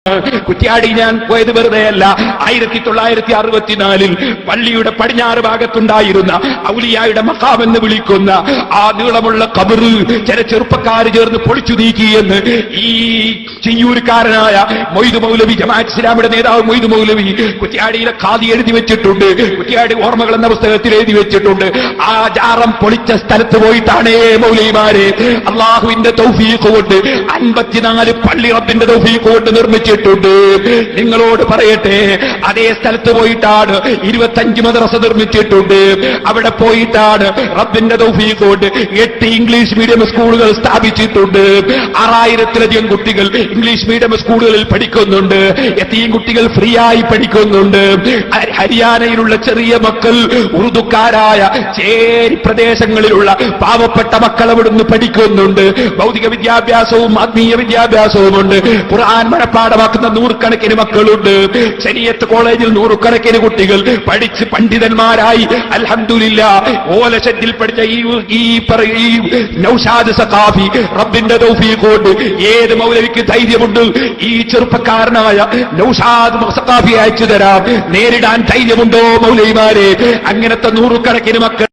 കുറ്റ്യാടി ഞാൻ പോയത് വെറുതെയല്ല. 1964 പള്ളിയുടെ പടിഞ്ഞാറ് ഭാഗത്തുണ്ടായിരുന്ന ഔലിയായുടെ മഖാം എന്ന് വിളിക്കുന്ന ആ നീളമുള്ള ഖബറ് ചില ചെറുപ്പക്കാർ ചേർന്ന് പൊളിച്ചു നീക്കിയെന്ന് ഈ ചിയ്യൂർക്കാരനായ മൊയ്ദ് മൗലവി, ജമാഅത്ത് ഇസ്ലാമിയുടെ നേതാവ് മൊയ്ദ് മൗലവി കുറ്റ്യാടിയിലെ ഖാദി എഴുതി വെച്ചിട്ടുണ്ട്. കുറ്റ്യാടി ഓർമ്മകൾ എന്ന പുസ്തകത്തിൽ എഴുതി വെച്ചിട്ടുണ്ട്. ആ ജാറം പൊളിച്ച സ്ഥലത്ത് പോയിട്ടാണേ മൗലവിമാരെ അള്ളാഹുവിന്റെ തൗഫീഖ് കൊണ്ട് 54 പള്ളി റബ്ബിന്റെ തൗഫീഖ് കൊണ്ട് നിർമ്മിച്ചിട്ടുണ്ട്. നിങ്ങളോട് പറയട്ടെ, അതേ സ്ഥലത്ത് പോയിട്ടാണ് 25 മദ്രസ നിർമ്മിച്ചിട്ടുണ്ട്. അവിടെ പോയിട്ടാണ് റബ്ബിന്റെ തൗഫീഖ് കൊണ്ട് 8 ഇംഗ്ലീഷ് മീഡിയം സ്കൂളുകൾ സ്ഥാപിച്ചിട്ടുണ്ട്. 6000-ലധികം കുട്ടികൾ ഇംഗ്ലീഷ് മീഡിയം സ്കൂളുകളിൽ പഠിക്കുന്നുണ്ട്. യതീം കുട്ടികൾ ഫ്രീ ആയി പഠിക്കുന്നുണ്ട്. ഹരിയാനയിലുള്ള ചെറിയ മക്കൾ, ഉറുദുക്കാരായ ചേരി പ്രദേശങ്ങളിലുള്ള പാവപ്പെട്ട മക്കൾ അവിടുന്ന് പഠിക്കുന്നുണ്ട്. ഭൗതിക വിദ്യാഭ്യാസവും ആത്മീയ വിദ്യാഭ്യാസവും ഉണ്ട്. ഖുർആൻ മനഃപ്പാഠമാക്കുന്ന 100 മക്കളുണ്ട്. ശരീഅത്ത് കോളേജിൽ 100 കുട്ടികൾ പഠിച്ച് പണ്ഡിതന്മാരായി അൽഹംദുലില്ലാഹ് ഓലശത്തിൽ പഠിച്ച ഈ നൗഷാദ് സഖാഫി റബ്ബിന്റെ തൗഫീഖ് കൊണ്ട് ഏത് മൗലവിക്ക് ധൈര്യമുണ്ട് ഈ ചെറുപ്പക്കാരനായ നൗഷാദ് സഖാഫി അയച്ചു തരാം? നേരിടാൻ ധൈര്യമുണ്ടോ മൗലവിമാരെ? അങ്ങനത്തെ 100 മക്കൾ